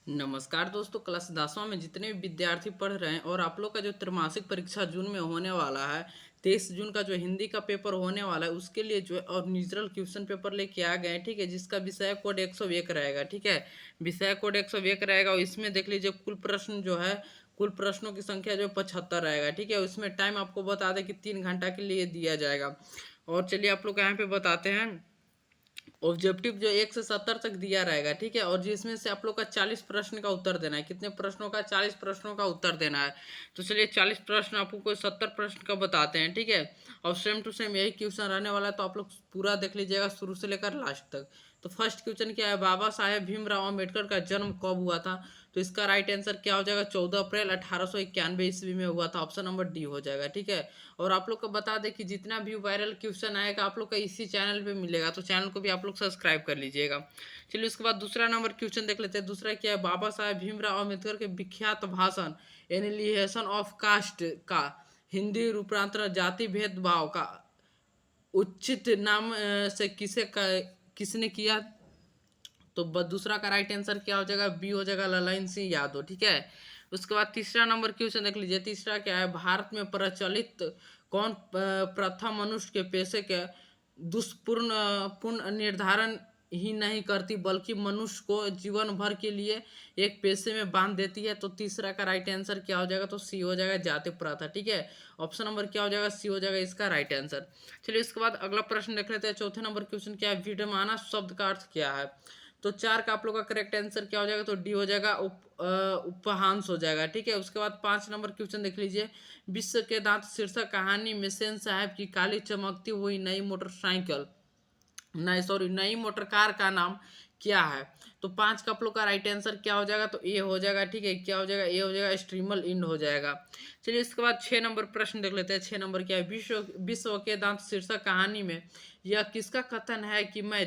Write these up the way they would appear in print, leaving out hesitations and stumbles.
नमस्कार दोस्तों, क्लास 10वां में जितने भी विद्यार्थी पढ़ रहे हैं और आप लोग का जो त्रैमासिक परीक्षा जून में होने वाला है, 23 जून का जो हिंदी का पेपर होने वाला है उसके लिए जो है ओरिजिनल क्वेश्चन पेपर लेके आ गए हैं। ठीक है, जिसका विषय कोड 101 रहेगा। ठीक है, विषय कोड 101 रहेगा और इसमें देख लीजिए कुल प्रश्न जो है, कुल प्रश्नों की संख्या जो 75 रहेगा। ठीक है, उसमें टाइम आपको बता दें कि 3 घंटा के लिए दिया जाएगा। और चलिए आप लोग यहाँ पे बताते हैं। ऑब्जेक्टिव जो 1 से 70 तक दिया रहेगा। ठीक है, और जिसमें से आप लोग का 40 प्रश्न का उत्तर देना है। कितने प्रश्नों का? 40 प्रश्नों का उत्तर देना है। तो चलिए 40 प्रश्न आपको कोई 70 प्रश्न का बताते हैं। ठीक है, और सेम टू सेम यही क्वेश्चन रहने वाला है, तो आप लोग पूरा देख लीजिएगा शुरू से लेकर लास्ट तक। तो फर्स्ट क्वेश्चन क्या है, बाबा साहेब भीमराव अम्बेडकर का जन्म कब हुआ था? तो इसका राइट आंसर क्या हो जाएगा? 14 अप्रैल 1891 ईस्वी में हुआ था। ऑप्शन नंबर डी हो जाएगा। ठीक है, और आप लोग को बता दें कि जितना भी वायरल क्वेश्चन आएगा आप लोग का इसी चैनल पे मिलेगा, तो चैनल को भी आप लोग सब्सक्राइब कर लीजिएगा। चलिए उसके बाद दूसरा नंबर क्वेश्चन देख लेते हैं। दूसरा क्या है, बाबा साहेब भीमराव अम्बेडकर के विख्यात भाषण एनिलिएशन ऑफ कास्ट का हिंदी रूपांतरण जाति भेदभाव का उचित नाम से किसने किया? तो दूसरा का राइट आंसर क्या हो जाएगा? बी हो जाएगा, ललन सिंह यादव। ठीक है, उसके बाद तीसरा नंबर क्वेश्चन देख लीजिए। तीसरा क्या है, भारत में प्रचलित कौन प्रथा मनुष्य के पेशे के दुष्पूर्ण पूर्ण निर्धारण ही नहीं करती बल्कि मनुष्य को जीवन भर के लिए एक पेशे में बांध देती है? तो तीसरा का राइट आंसर क्या हो जाएगा? तो सी हो जाएगा, जाति प्रथा। ठीक है, ऑप्शन नंबर क्या हो जाएगा? सी हो जाएगा इसका राइट आंसर। चलिए इसके बाद अगला प्रश्न देख लेते हैं। चौथे नंबर क्वेश्चन क्या है, विडमाना शब्द का अर्थ क्या है? तो 4 का आप लोग का करेक्ट आंसर क्या हो जाएगा? तो डी हो जाएगा, उपहांस हो जाएगा। ठीक है, उसके बाद 5 नंबर क्वेश्चन देख लीजिए। विश्व के दांत शीर्षक कहानी में सेन साहब की काली चमकती हुई नई मोटरसाइकिल, नई सॉरी नई मोटर कार का नाम क्या है? तो 5 का आप लोग का राइट आंसर क्या हो जाएगा? तो ए हो जाएगा। ठीक है, क्या हो जाएगा? ए हो जाएगा, स्ट्रीमल इंड हो जाएगा। चलिए इसके बाद 6 नंबर प्रश्न देख लेते हैं। 6 नंबर क्या है, विश्व विश्व के दांत शीर्षक कहानी में यह किसका कथन है कि मैं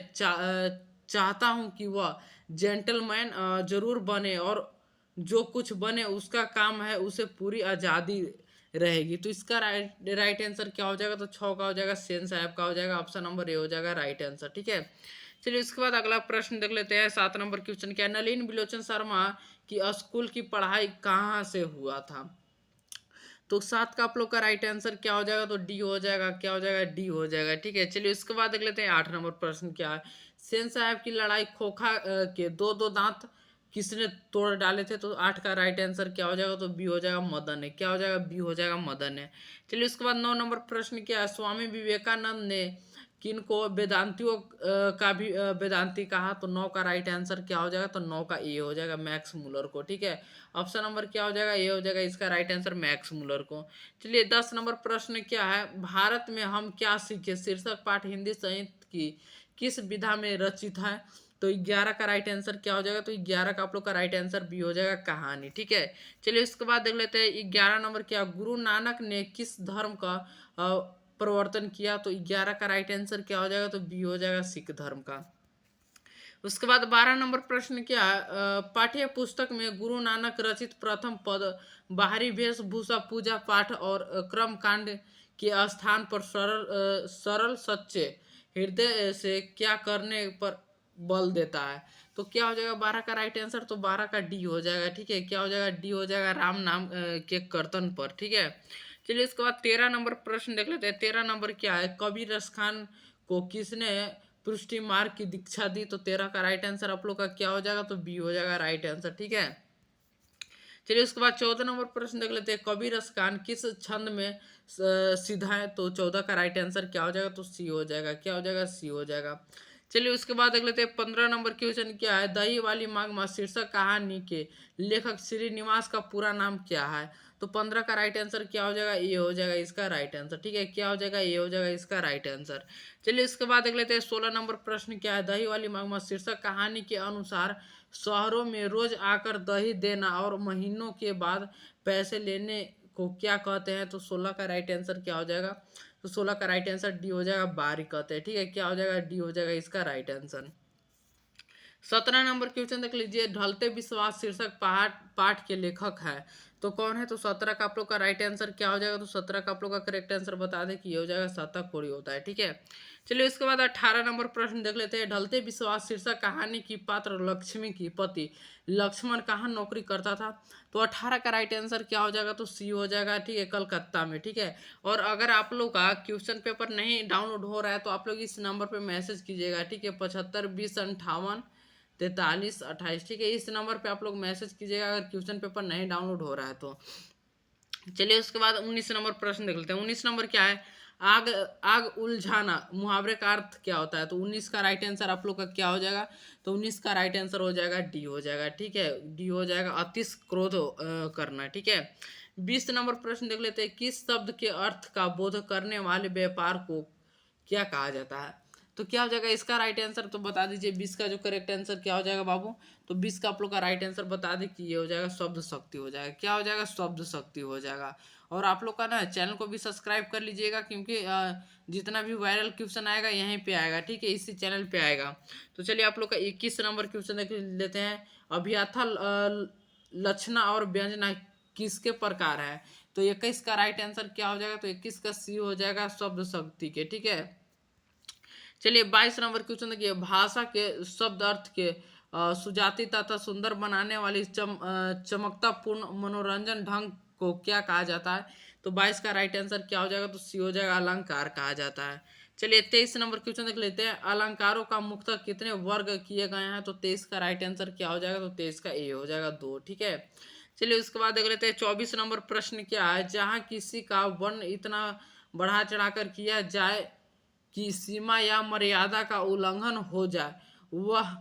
चाहता हूं कि वह जेंटलमैन जरूर बने और जो कुछ बने उसका काम है उसे पूरी आज़ादी रहेगी? तो इसका राइट आंसर क्या हो जाएगा? तो 6 का हो जाएगा, सेन साहब का हो जाएगा। ऑप्शन नंबर ए हो जाएगा राइट आंसर। ठीक है, चलिए इसके बाद अगला प्रश्न देख लेते हैं। 7 नंबर क्वेश्चन क्या है, नलिन बिलोचन शर्मा की स्कूल की पढ़ाई कहाँ से हुआ था? तो 7 का आप लोग का राइट आंसर क्या हो जाएगा? तो डी हो जाएगा। क्या हो जाएगा? डी हो जाएगा। ठीक है, चलिए उसके बाद देख लेते हैं। 8 नंबर प्रश्न क्या है, सेन साहब की लड़ाई खोखा के दो दो दांत किसने तोड़ डाले थे? तो 8 का राइट आंसर क्या हो जाएगा? तो बी हो जाएगा, मदन है। क्या हो जाएगा? बी हो जाएगा, मदन है। चलिए उसके बाद 9 नंबर प्रश्न क्या है, स्वामी विवेकानंद ने किनको वेदांतियों का भी वेदांती कहा? तो 9 का राइट आंसर क्या हो जाएगा? तो 9 का ए हो जाएगा, मैक्स मूलर को। ठीक है, ऑप्शन नंबर क्या हो जाएगा? ए हो जाएगा इसका राइट आंसर, मैक्स मूलर को। चलिए 10 नंबर प्रश्न क्या है, भारत में हम क्या सीखे शीर्षक पाठ हिंदी साहित्य की किस विधा में रचित है? तो 11 का राइट आंसर क्या हो जाएगा? तो 11 का आप लोग का राइट आंसर बी हो जाएगा, कहानी। ठीक है, चलिए इसके बाद देख लेते हैं 11 नंबर क्या, गुरु नानक ने किस धर्म का प्रवर्तन किया? तो 11 का राइट आंसर क्या हो जाएगा? तो बी हो जाएगा, सिख धर्म का। उसके बाद 12 नंबर प्रश्न क्या है, पाठ्य पुस्तक में गुरु नानक रचित प्रथम पद बाहरी वेशभूषा पूजा पाठ और कर्म कांड के स्थान पर सरल सच्चे हृदय से क्या करने पर बल देता है? तो क्या हो जाएगा 12 का राइट आंसर? तो 12 का डी हो जाएगा। ठीक है, क्या हो जाएगा? डी हो जाएगा, राम नाम के कर्तन पर। ठीक है, चलिए इसके बाद 13 नंबर प्रश्न देख लेते हैं। 13 नंबर क्या है, कबीर रस खान को किसने पुष्टि मार्ग की दीक्षा दी? तो 13 का राइट आंसर आप लोग का क्या हो जाएगा? तो बी हो जाएगा राइट आंसर। ठीक है, चलिए उसके बाद 14 नंबर प्रश्न देख लेते हैं, कबीर रस खान किस छंद में सीधा है? तो 14 का राइट आंसर क्या हो जाएगा? तो सी हो जाएगा। क्या हो जाएगा? सी हो जाएगा। चलिए उसके बाद देख लेते हैं 15 नंबर क्वेश्चन क्या है, दही वाली मांग माँ शीर्षक कहानी के लेखक श्रीनिवास का पूरा नाम क्या है? तो 15 का राइट आंसर क्या हो जाएगा? ये हो जाएगा इसका राइट आंसर। ठीक है, क्या हो जाएगा? ये हो जाएगा इसका राइट आंसर। चलिए इसके बाद देख लेते हैं 16 नंबर प्रश्न क्या है, दही वाली मांग माँ शीर्षक कहानी के अनुसार शहरों में रोज आकर दही देना और महीनों के बाद पैसे लेने को क्या कहते हैं? तो 16 का राइट आंसर क्या हो जाएगा? तो 16 का राइट आंसर डी हो जाएगा, बारी कहते हैं। ठीक है, क्या हो जाएगा? डी हो जाएगा इसका राइट आंसर। 17 नंबर क्वेश्चन देख लीजिए, ढलते विश्वास शीर्षक पाठ पाठ के लेखक है तो कौन है? तो 17 का आप लोग का राइट आंसर क्या हो जाएगा? तो 17 का आप लोग का करेक्ट आंसर बता दें कि ये हो जाएगा शतक कोड़ी होता है, ठीक है। चलिए उसके बाद 18 नंबर प्रश्न देख लेते हैं। ढलते विश्वास शीर्षक कहानी की पात्र लक्ष्मी की पति लक्ष्मण कहाँ नौकरी करता था? तो 18 का राइट आंसर क्या हो जाएगा? तो सी हो जाएगा, ठीक है, कलकत्ता में, ठीक है। और अगर आप लोग का क्वेश्चन पेपर नहीं डाउनलोड हो रहा है तो आप लोग इस नंबर पर मैसेज कीजिएगा, ठीक है, 75 20 58 43 28, ठीक है। इस नंबर पे आप लोग मैसेज कीजिएगा अगर क्वेश्चन पेपर नहीं डाउनलोड हो रहा है तो। चलिए उसके बाद 19 नंबर प्रश्न देख लेते हैं। 19 नंबर क्या है? आग आग उलझाना मुहावरे का अर्थ क्या होता है? तो 19 का राइट आंसर आप लोग का क्या हो जाएगा? तो 19 का राइट आंसर हो जाएगा डी हो जाएगा, ठीक है, डी हो जाएगा, अतिश क्रोध करना, ठीक है। 20 नंबर प्रश्न देख लेते हैं। किस शब्द के अर्थ का बोध करने वाले व्यापार को क्या कहा जाता है? तो क्या हो जाएगा इसका राइट आंसर? तो बता दीजिए 20 का जो करेक्ट आंसर क्या हो जाएगा बाबू? तो 20 का आप लोग का राइट आंसर बता दें कि ये हो जाएगा शब्द शक्ति हो जाएगा। क्या हो जाएगा? शब्द शक्ति हो जाएगा। और आप लोग का ना चैनल को भी सब्सक्राइब कर लीजिएगा क्योंकि जितना भी वायरल क्वेश्चन आएगा यहीं पे आएगा, ठीक है, इसी चैनल पे आएगा। तो चलिए आप लोग का 21 नंबर क्वेश्चन देख लेते हैं। अभियथा लक्षणा और व्यंजना किसके प्रकार है? तो 21 का राइट आंसर क्या हो जाएगा? तो 21 का सी हो जाएगा, शब्द शक्ति के, ठीक है। चलिए 22 नंबर क्वेश्चन देखिए। भाषा के शब्द अर्थ के सुजाती तथा सुंदर बनाने वाली चमकता पूर्ण मनोरंजन ढंग को क्या कहा जाता है? तो 22 का राइट आंसर क्या हो जाएगा? तो सी हो जाएगा, अलंकार कहा जाता है। चलिए 23 नंबर क्वेश्चन देख लेते हैं। अलंकारों का मुख्यतः कितने वर्ग किए गए हैं? तो 23 का राइट आंसर क्या हो जाएगा? तो 23 का ए हो जाएगा, 2, ठीक है। चलिए उसके बाद देख लेते हैं 24 नंबर प्रश्न क्या है। जहाँ किसी का वर्ण इतना बढ़ा चढ़ाकर किया जाए कि सीमा या मर्यादा का उल्लंघन हो जाए, वह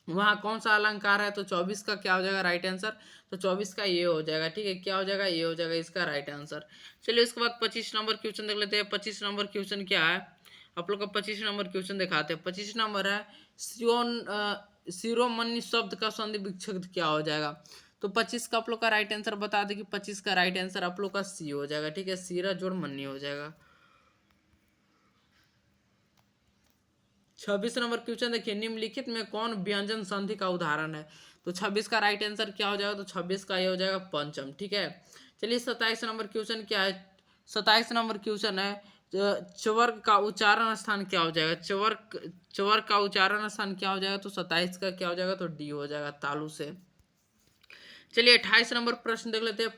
वहाँ कौन सा अलंकार है? तो 24 का क्या हो जाएगा राइट आंसर? तो 24 का ये हो जाएगा, ठीक है, क्या हो जाएगा? ये हो जाएगा इसका राइट आंसर। चलिए उसके बाद 25 नंबर क्वेश्चन देख लेते हैं। 25 नंबर क्वेश्चन क्या है? आप लोग का 25 नंबर क्वेश्चन दिखाते हैं। 25 नंबर है शिरोमणि शब्द का संधि विच्छेद क्या हो जाएगा? तो 25 का आप लोग का राइट आंसर बता दें कि 25 का राइट आंसर आप लोग का सी हो जाएगा, ठीक है, सीरा जोड़ मन्नी हो जाएगा। 26 नंबर क्वेश्चन देखिए। निम्नलिखित में कौन व्यंजन संधि का उदाहरण है? तो 26 का राइट आंसर क्या हो जाएगा? तो 26 का ये हो जाएगा पंचम, ठीक है। चलिए 27 नंबर क्वेश्चन क्या है? 27 नंबर क्वेश्चन है चवर्ग का उच्चारण स्थान क्या हो जाएगा? चवर्ग चवर्ग का उच्चारण स्थान क्या हो जाएगा? तो 27 का क्या हो जाएगा? तो डी हो जाएगा, तालु से। चलिए 28 नंबर प्रश्न देख लेते हैं।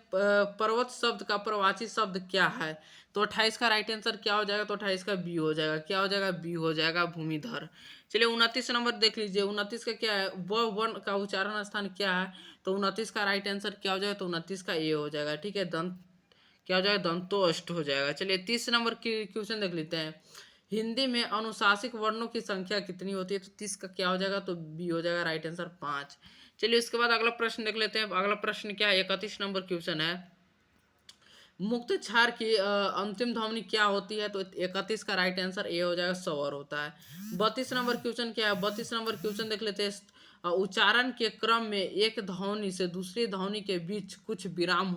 पर्वत शब्द का प्रवाची शब्द क्या है? तो 28 का राइट आंसर क्या हो जाएगा? तो 28 का बी हो जाएगा, क्या हो जाएगा? बी हो जाएगा, भूमिधर। चलिए 29 नंबर देख लीजिए। 29 का क्या है? व वर्ण का उच्चारण स्थान क्या है? तो 29 का राइट आंसर क्या हो जाएगा? तो 29 का ए हो जाएगा, ठीक है, दंत क्या हो जाएगा? दंतोष्ठ हो जाएगा। चलिए 30 नंबर की क्वेश्चन देख लेते हैं। हिंदी में अनुशासिक वर्णों की संख्या कितनी होती है? तो 30 का क्या हो जाएगा? तो बी हो जाएगा, राइट आंसर 5। चलिए उसके बाद अगला प्रश्न देख लेते हैं। अगला प्रश्न क्या है? 31 नंबर क्वेश्चन है। मुक्त क्षार की अंतिम ध्वनि क्या होती है? तो 31 का राइट आंसर ए हो जाएगा, स्वर होता है। 32 नंबर क्वेश्चन क्या है? 32 नंबर क्वेश्चन देख लेते हैं। उच्चारण के क्रम में एक ध्वनि से दूसरी ध्वनि के बीच कुछ विराम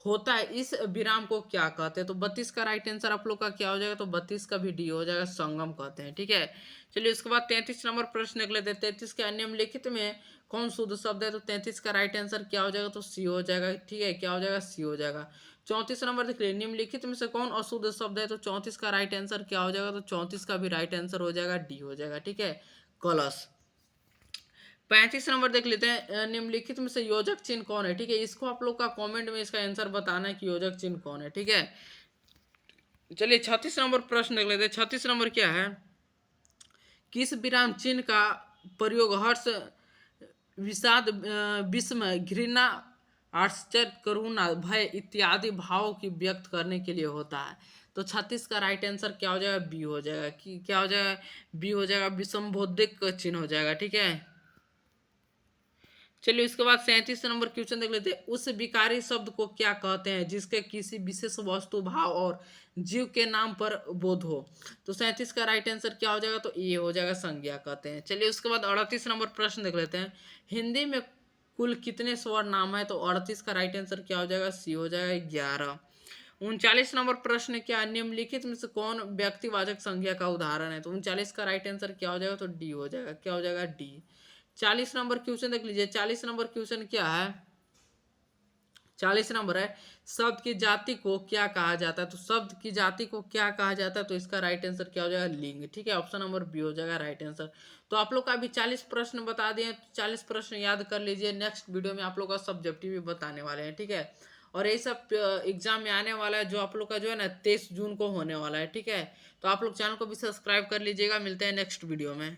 होता है, इस विराम को क्या कहते हैं? तो 32 का राइट आंसर आप लोग का क्या हो जाएगा? तो 32 का भी डी हो जाएगा, संगम कहते हैं, ठीक है। चलिए उसके बाद 33 नंबर प्रश्न देख लेते हैं। 33 के निम्नलिखित में कौन शुद्ध शब्द है? तो 33 का राइट आंसर क्या हो जाएगा? तो सी हो जाएगा, ठीक है, क्या हो जाएगा? सी हो जाएगा। 34 नंबर देख लीजिए। निम्नलिखित में से कौन अशुद्ध शब्द है? तो 34 का राइट आंसर क्या हो जाएगा? तो 34 का भी राइट आंसर हो जाएगा, डी हो जाएगा, ठीक है, कलश। 35 नंबर देख लेते हैं। निम्नलिखित में से योजक चिन्ह कौन है? ठीक है, इसको आप लोग का कमेंट में इसका आंसर बताना है कि योजक चिन्ह कौन है, ठीक है। चलिए 36 नंबर प्रश्न देख लेते हैं। 36 नंबर क्या है? किस विराम चिन्ह का प्रयोग हर्ष विषाद विस्मय घृणा आश्चर्य करुणा भय इत्यादि भावों की व्यक्त करने के लिए होता है? तो 36 का राइट आंसर क्या हो जाएगा? बी हो जाएगा, कि क्या हो जाएगा? बी हो जाएगा, विसंबोधिक चिन्ह हो जाएगा, ठीक है। चलिए उसके बाद 37 नंबर क्वेश्चन देख लेते हैं। उस विकारी शब्द को क्या कहते हैं जिसके किसी विशेष वस्तु भाव और जीव के नाम पर बोध हो? तो 37 का राइट आंसर क्या हो जाएगा? तो ये हो जाएगा, संज्ञा कहते हैं। चलिए उसके बाद 38 नंबर प्रश्न देख लेते हैं। हिंदी में कुल कितने स्वर नाम है? तो 38 का राइट आंसर क्या हो जाएगा? सी हो जाएगा, 11। 39 नंबर प्रश्न क्या, निम्नलिखित में से कौन व्यक्तिवाचक संज्ञा का उदाहरण है? तो 39 का राइट आंसर क्या हो जाएगा? तो डी हो जाएगा। क्या हो जाएगा? डी। 40 नंबर क्वेश्चन देख लीजिए। 40 नंबर क्वेश्चन क्या है? 40 नंबर है, शब्द की जाति को क्या कहा जाता है? तो शब्द की जाति को क्या कहा जाता है? तो इसका राइट आंसर क्या हो जाएगा? लिंग। ठीक है, ऑप्शन नंबर बी हो जाएगा राइट आंसर। तो आप लोग का अभी 40 प्रश्न बता दिए, 40 प्रश्न याद कर लीजिए। नेक्स्ट वीडियो में आप लोग का सब्जेक्टिव भी बताने वाले हैं। ठीक है, और ये सब एग्जाम में आने वाला है, जो आप लोग का जो है ना 23 जून को होने वाला है। ठीक है, तो आप लोग चैनल को भी सब्सक्राइब कर लीजिएगा। मिलते हैं नेक्स्ट वीडियो में।